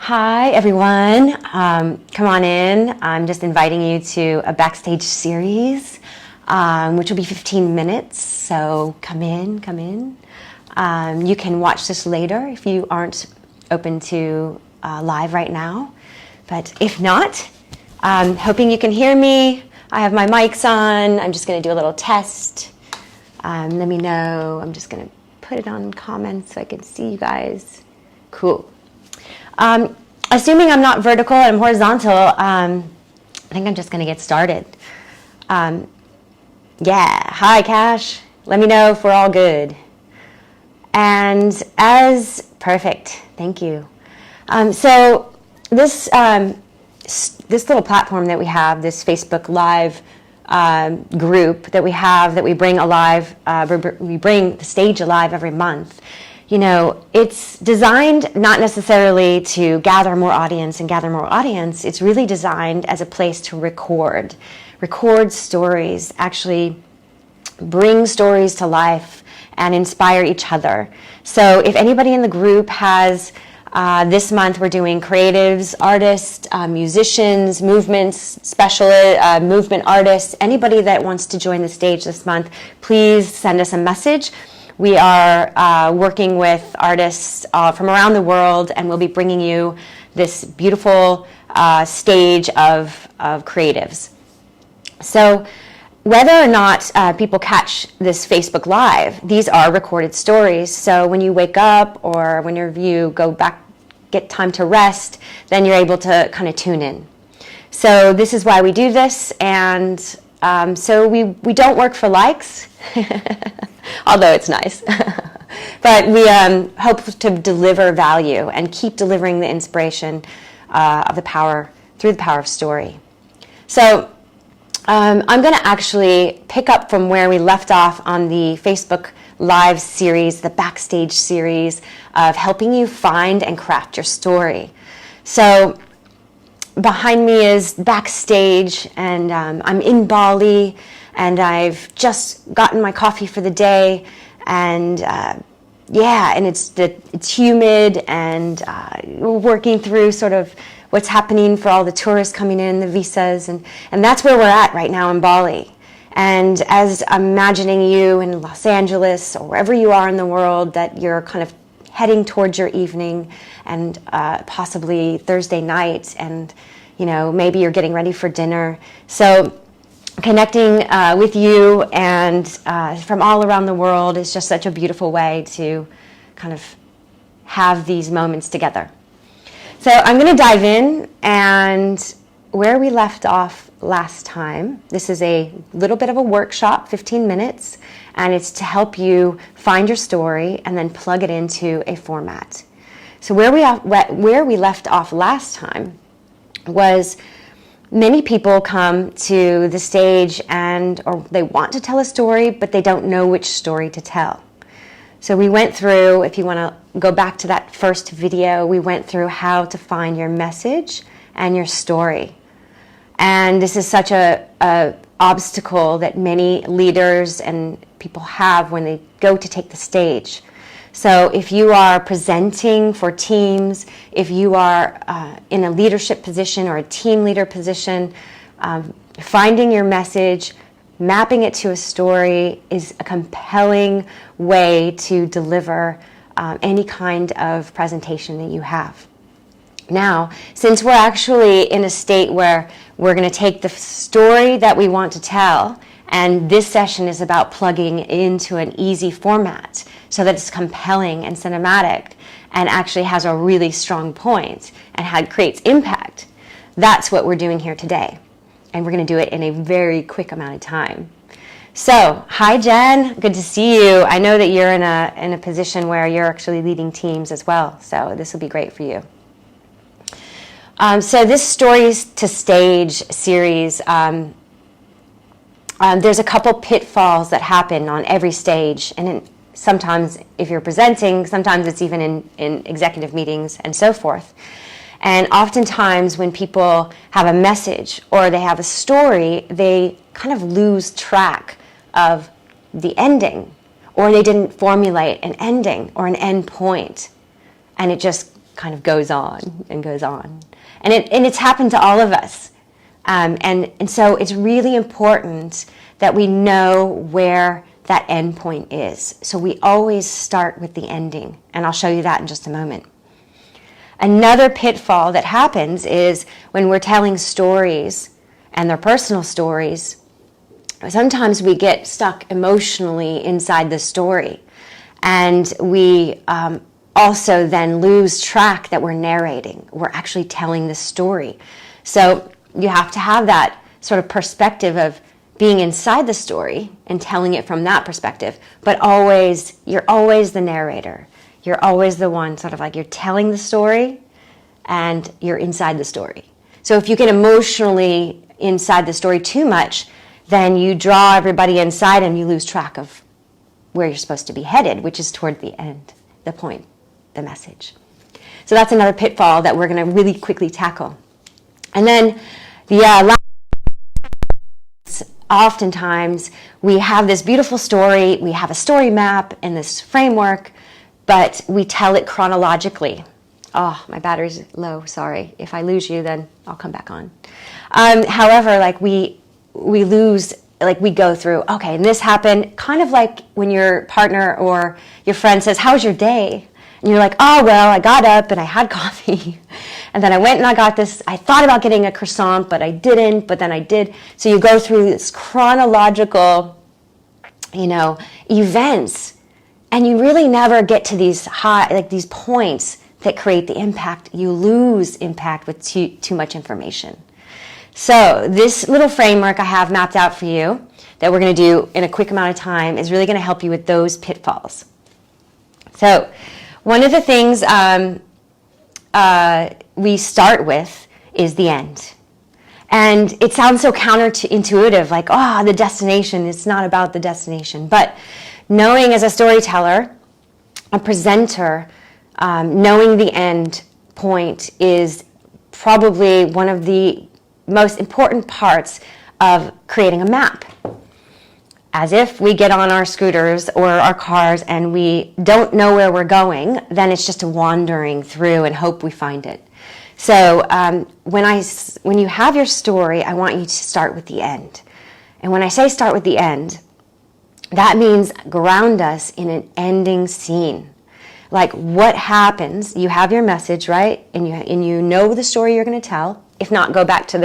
Hi, everyone. Come on in. I'm just inviting you to a backstage series, which will be 15 minutes. So come in. You can watch this later if you aren't open to live right now. But if not, I'm hoping you can hear me. I have my mics on. I'm just going to do a little test. Let me know. I'm just going to put it on comments so I can see you guys. Cool. Assuming I'm not vertical and I'm horizontal, I think I'm just going to get started. Yeah, hi, Cash. Let me know if we're all good. And as perfect, thank you. So this little platform that we have, this Facebook Live group that we have, that we bring alive, we bring the stage alive every month. You know, it's designed not necessarily to gather more audience. It's really designed as a place to record stories, actually bring stories to life and inspire each other. So if anybody in the group has, this month we're doing creatives, artists, musicians, movements, movement artists, anybody that wants to join the stage this month, please send us a message. We are working with artists from around the world, and we'll be bringing you this beautiful stage of creatives. So whether or not people catch this Facebook Live, these are recorded stories. So when you wake up or whenever you go back, get time to rest, then you're able to kind of tune in. So this is why we do this, and so we don't work for likes, although it's nice. But we hope to deliver value and keep delivering the inspiration of the power, through the power of story. So I'm going to actually pick up from where we left off on the Facebook Live series, the backstage series of helping you find and craft your story. So behind me is backstage, and I'm in Bali, and I've just gotten my coffee for the day, and yeah, and it's humid, and we're working through sort of what's happening for all the tourists coming in, the visas, and that's where we're at right now in Bali. And as I'm imagining you in Los Angeles or wherever you are in the world, that you're kind of heading towards your evening and possibly Thursday night, and you know, maybe you're getting ready for dinner. So connecting with you and from all around the world is just such a beautiful way to kind of have these moments together. So I'm going to dive in, and where we left off last time, this is a little bit of a workshop, 15 minutes, and it's to help you find your story and then plug it into a format. So where we left off last time was many people come to the stage or they want to tell a story, but they don't know which story to tell. So we went through, if you want to go back to that first video, we went through how to find your message and your story. And this is such a obstacle that many leaders and people have when they go to take the stage. So if you are presenting for teams, if you are in a leadership position or a team leader position, finding your message, mapping it to a story is a compelling way to deliver any kind of presentation that you have. Now, since we're actually in a state where we're going to take the story that we want to tell, and this session is about plugging into an easy format so that it's compelling and cinematic and actually has a really strong point and creates impact, that's what we're doing here today. And we're going to do it in a very quick amount of time. So, hi Jen, good to see you. I know that you're in a position where you're actually leading teams as well, so this will be great for you. So this Stories to Stage series, there's a couple pitfalls that happen on every stage, and sometimes if you're presenting, sometimes it's even in executive meetings and so forth. And oftentimes when people have a message or they have a story, they kind of lose track of the ending, or they didn't formulate an ending or an end point, and it just kind of goes on and goes on. And it's happened to all of us. And so it's really important that we know where that end point is. So we always start with the ending. And I'll show you that in just a moment. Another pitfall that happens is when we're telling stories and they're personal stories, sometimes we get stuck emotionally inside the story. And we also then lose track that we're narrating. We're actually telling the story. So you have to have that sort of perspective of being inside the story and telling it from that perspective. But you're always the narrator. You're always the one sort of like you're telling the story and you're inside the story. So if you get emotionally inside the story too much, then you draw everybody inside and you lose track of where you're supposed to be headed, which is toward the end, the point, the message. So that's another pitfall that we're going to really quickly tackle. And then the last, oftentimes we have this beautiful story, we have a story map and this framework, but we tell it chronologically. Oh, my battery's low, sorry. If I lose you, then I'll come back on. However, like we lose, like we go through, okay, and this happened, kind of like when your partner or your friend says, how's your day? And you're like, oh, well, I got up and I had coffee. And then I went and I got this, I thought about getting a croissant, but I didn't, but then I did. So you go through this chronological, events, and you really never get to these these points that create the impact. You lose impact with too much information. So this little framework I have mapped out for you that we're going to do in a quick amount of time is really going to help you with those pitfalls. So one of the things we start with is the end. And it sounds so counterintuitive, like, the destination, it's not about the destination. But knowing as a storyteller, a presenter, knowing the end point is probably one of the most important parts of creating a map. As if we get on our scooters or our cars and we don't know where we're going, then it's just a wandering through and hope we find it. So when you have your story, I want you to start with the end. And when I say start with the end, that means ground us in an ending scene. Like what happens, you have your message, right? And you know the story you're going to tell. If not, go back to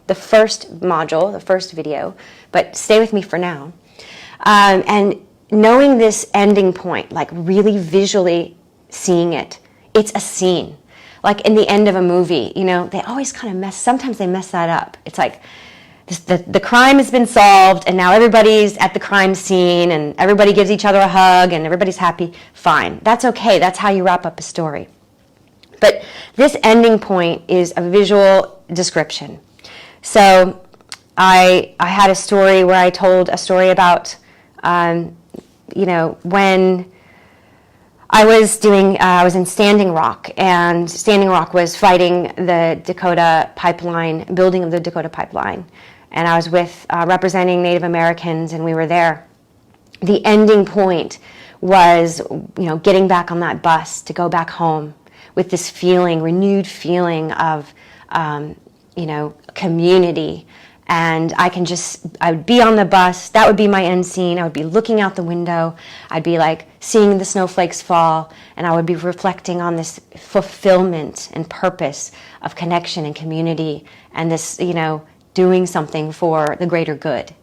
the first module, the first video, but stay with me for now. And knowing this ending point, like really visually seeing it, it's a scene. Like in the end of a movie, they always kind of sometimes they mess that up. It's like the crime has been solved and now everybody's at the crime scene and everybody gives each other a hug and everybody's happy. Fine, that's okay, that's how you wrap up a story. But this ending point is a visual description. So I had a story where I told a story about, when I was in Standing Rock, and Standing Rock was fighting the Dakota pipeline, building of the Dakota pipeline. And I was with representing Native Americans, and we were there. The ending point was, getting back on that bus to go back home with this feeling, renewed feeling of, community. And I would be on the bus, that would be my end scene, I would be looking out the window, I'd be like seeing the snowflakes fall, and I would be reflecting on this fulfillment and purpose of connection and community, and this, doing something for the greater good.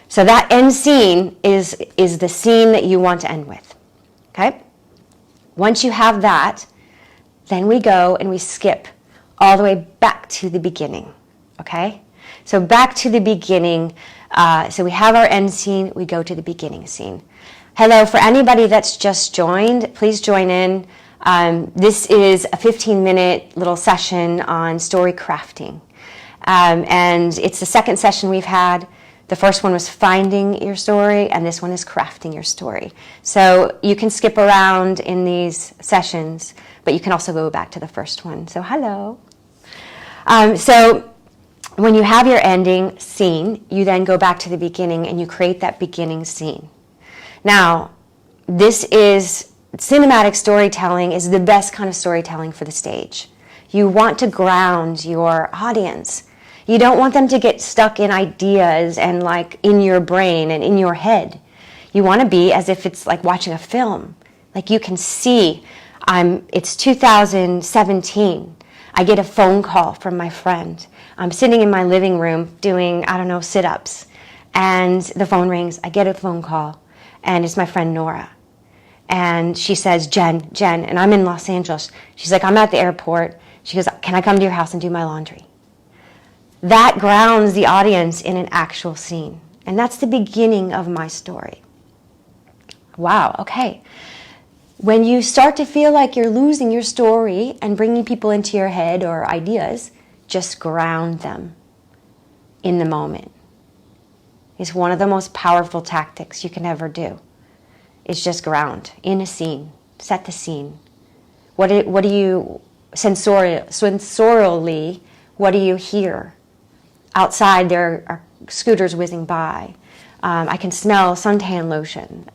So that end scene is the scene that you want to end with, okay? Once you have that, then we go and we skip all the way back to the beginning, okay? So back to the beginning, so we have our end scene, we go to the beginning scene. Hello, for anybody that's just joined, please join in. This is a 15-minute little session on story crafting. And it's the second session we've had. The first one was finding your story, and this one is crafting your story. So you can skip around in these sessions, but you can also go back to the first one. So hello. So when you have your ending scene, you then go back to the beginning and you create that beginning scene. Now, this is cinematic storytelling is the best kind of storytelling for the stage. You want to ground your audience. You don't want them to get stuck in ideas and like in your brain and in your head. You want to be as if it's like watching a film. Like you can see, it's 2017. I get a phone call from my friend. I'm sitting in my living room doing, sit-ups. And the phone rings. I get a phone call. And it's my friend Nora. And she says, Jen, and I'm in Los Angeles. She's like, I'm at the airport. She goes, can I come to your house and do my laundry? That grounds the audience in an actual scene. And that's the beginning of my story. Wow, okay. When you start to feel like you're losing your story and bringing people into your head or ideas, just ground them in the moment. It's one of the most powerful tactics you can ever do. It's just ground in a scene, set the scene. What do you, sensorially, what do you hear? Outside there are scooters whizzing by. I can smell suntan lotion.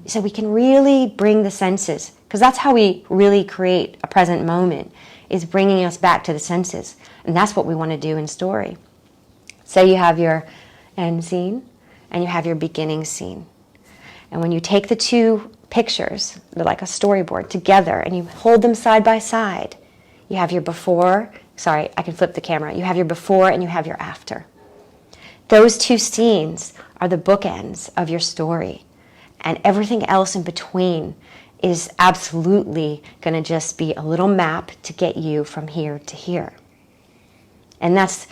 So we can really bring the senses, because that's how we really create a present moment, is bringing us back to the senses. And that's what we want to do in story. So you have your end scene and you have your beginning scene. And when you take the two pictures, they're like a storyboard, together, and you hold them side by side, you have your before, sorry, I can flip the camera. You have your before and you have your after. Those two scenes are the bookends of your story. And everything else in between is absolutely going to just be a little map to get you from here to here. And that's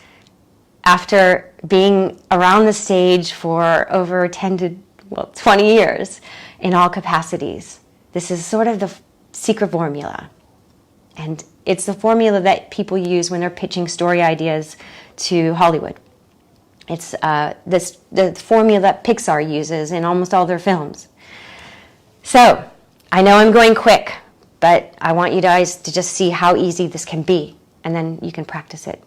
after being around the stage for over 20 years in all capacities. This is sort of the secret formula. And it's the formula that people use when they're pitching story ideas to Hollywood. It's the formula that Pixar uses in almost all their films. So, I know I'm going quick, but I want you guys to just see how easy this can be, and then you can practice it.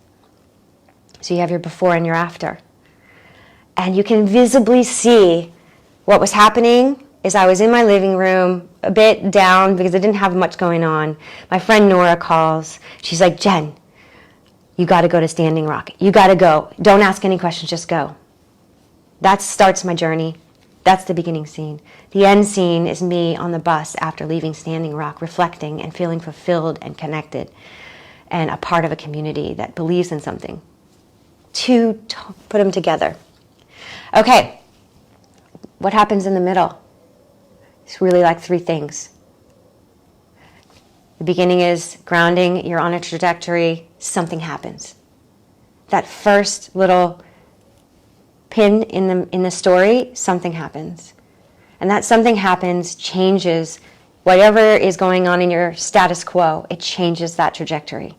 So you have your before and your after. And you can visibly see what was happening is I was in my living room, a bit down because I didn't have much going on. My friend Nora calls. She's like, Jen, you got to go to Standing Rock. You got to go. Don't ask any questions, just go. That starts my journey. That's the beginning scene. The end scene is me on the bus after leaving Standing Rock, reflecting and feeling fulfilled and connected and a part of a community that believes in something. Put them together. Okay, what happens in the middle? It's really like three things. The beginning is grounding, you're on a trajectory, something happens. That first little pin in the story, something happens. And that something happens changes whatever is going on in your status quo, it changes that trajectory.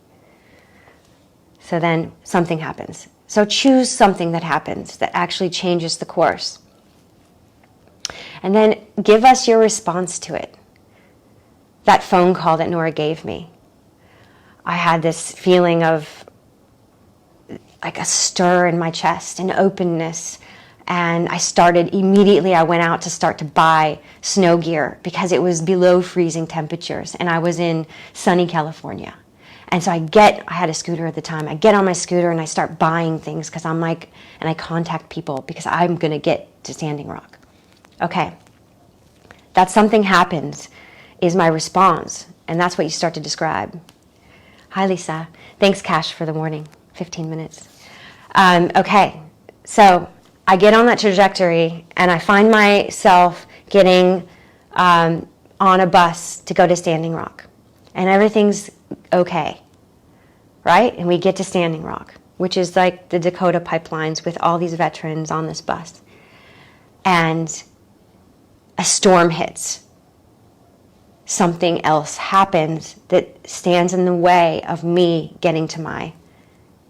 So then something happens. So choose something that happens that actually changes the course. And then give us your response to it. That phone call that Nora gave me. I had this feeling of like a stir in my chest, an openness. And I went out to start to buy snow gear because it was below freezing temperatures and I was in sunny California. And so I had a scooter at the time. I get on my scooter and I start buying things because I'm like, and I contact people because I'm going to get to Standing Rock. Okay. That something happens is my response. And that's what you start to describe. Hi, Lisa. Thanks, Cash, for the warning. 15 minutes. Okay. So I get on that trajectory and I find myself getting on a bus to go to Standing Rock. And everything's okay, right? And we get to Standing Rock, which is like the Dakota pipelines with all these veterans on this bus. And a storm hits. Something else happens that stands in the way of me getting to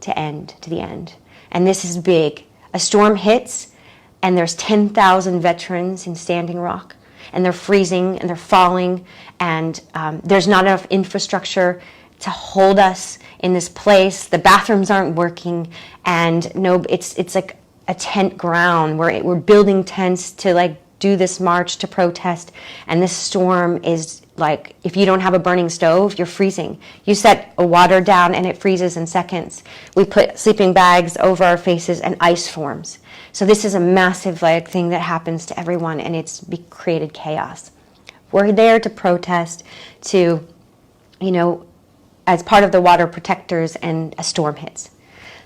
the end. And this is big. A storm hits, and there's 10,000 veterans in Standing Rock, and they're freezing, and they're falling, and there's not enough infrastructure to hold us in this place. The bathrooms aren't working, and it's like a tent ground where we're building tents to like do this march to protest, and this storm is like if you don't have a burning stove, you're freezing. You set a water down and it freezes in seconds. We put sleeping bags over our faces and ice forms. So this is a massive like thing that happens to everyone, and it's created chaos. We're there to protest, to, you know, as part of the water protectors, and a storm hits.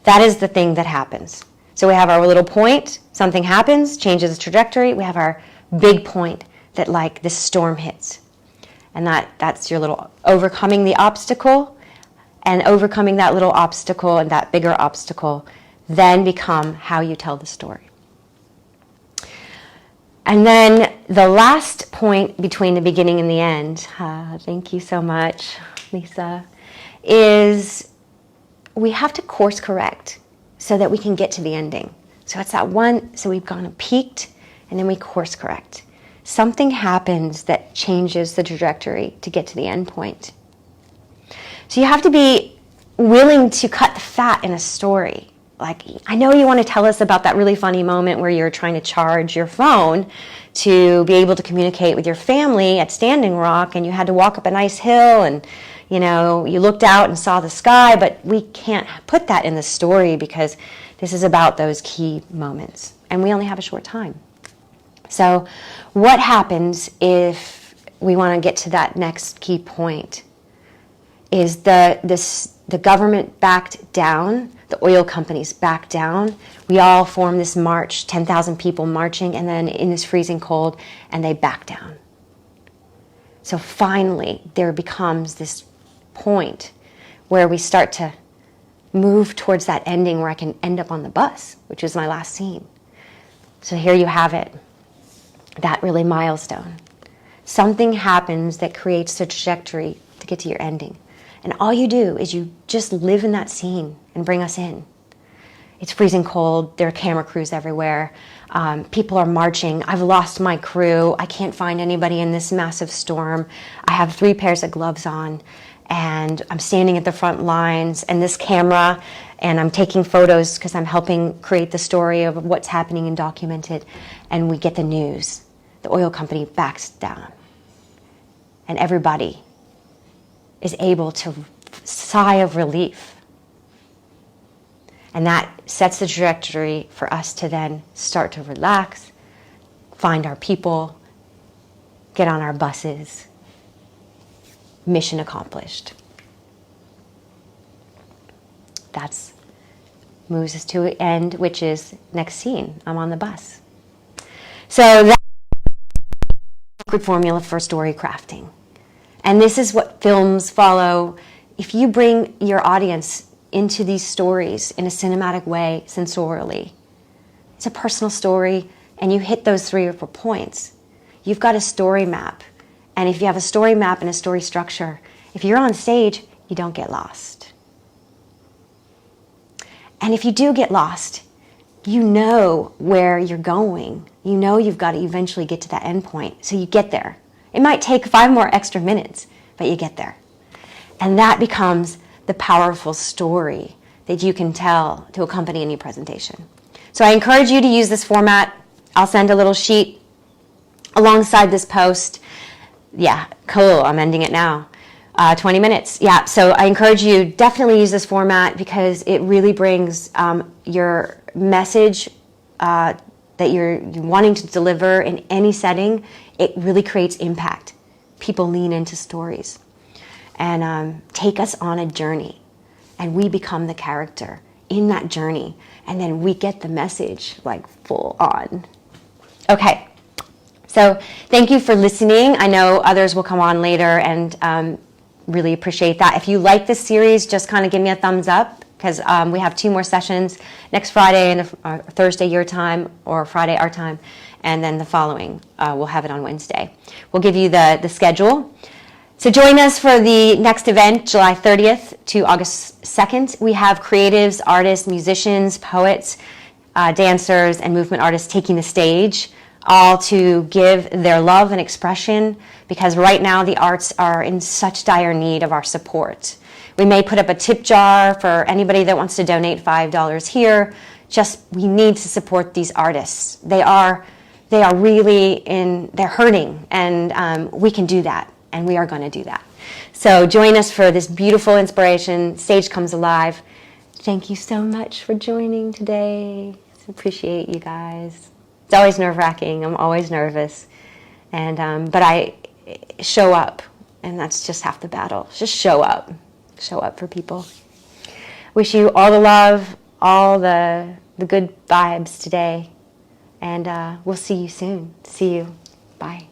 That is the thing that happens. So we have our little point, something happens, changes the trajectory. We have our big point that like this storm hits. And that's your little overcoming the obstacle, and overcoming that little obstacle and that bigger obstacle then become how you tell the story. And then the last point between the beginning and the end, thank you so much, Lisa, is we have to course correct so that we can get to the ending. So it's that one, so we've gone and peaked, and then we course correct. Something happens that changes the trajectory to get to the end point. So you have to be willing to cut the fat in a story. Like, I know you want to tell us about that really funny moment where you're trying to charge your phone to be able to communicate with your family at Standing Rock, and you had to walk up a nice hill, and you know, you looked out and saw the sky, but we can't put that in the story because this is about those key moments, and we only have a short time. So what happens if we want to get to that next key point is the government backed down, the oil companies backed down. We all form this march, 10,000 people marching, and then in this freezing cold, and they back down. So finally, there becomes this point where we start to move towards that ending where I can end up on the bus, which is my last scene. So here you have it, that really milestone. Something happens that creates the trajectory to get to your ending. And all you do is you just live in that scene and bring us in. It's freezing cold. There are camera crews everywhere. People are marching. I've lost my crew. I can't find anybody in this massive storm. I have 3 pairs of gloves on, and I'm standing at the front lines, and this camera, and I'm taking photos because I'm helping create the story of what's happening and document it. And we get the news. The oil company backs down. And everybody is able to sigh of relief. And that sets the trajectory for us to then start to relax, find our people, get on our buses. Mission accomplished. That's moves us to an end, which is next scene. I'm on the bus. So that's the formula for story crafting. And this is what films follow. If you bring your audience into these stories in a cinematic way, sensorially, it's a personal story, and you hit those 3 or 4 points, you've got a story map. And if you have a story map and a story structure, if you're on stage, you don't get lost. And if you do get lost, you know where you're going. You know you've got to eventually get to that end point, so you get there. It might take 5 more extra minutes, but you get there. And that becomes the powerful story that you can tell to accompany any presentation. So I encourage you to use this format. I'll send a little sheet alongside this post. Yeah, cool, I'm ending it now. 20 minutes, yeah. So I encourage you, definitely use this format because it really brings your message that you're wanting to deliver in any setting. It really creates impact. People lean into stories and take us on a journey, and we become the character in that journey, and then we get the message like full on. Okay, so thank you for listening. I know others will come on later, and really appreciate that. If you like this series, just kind of give me a thumbs up, because we have 2 more sessions next Friday and Thursday your time, or Friday our time, and then the following we'll have it on Wednesday. We'll give you the schedule. So join us for the next event, July 30th to August 2nd. We have creatives, artists, musicians, poets, dancers, and movement artists taking the stage, all to give their love and expression, because right now the arts are in such dire need of our support. We may put up a tip jar for anybody that wants to donate $5 here. We need to support these artists. They are really they're hurting, and we can do that. and we are going to do that. So join us for this beautiful inspiration. Stage Comes Alive. Thank you so much for joining today. Appreciate you guys. It's always nerve-wracking. I'm always nervous, and but I show up, and that's just half the battle. Just show up for people. Wish you all the love, all the good vibes today, and we'll see you soon. See you. Bye.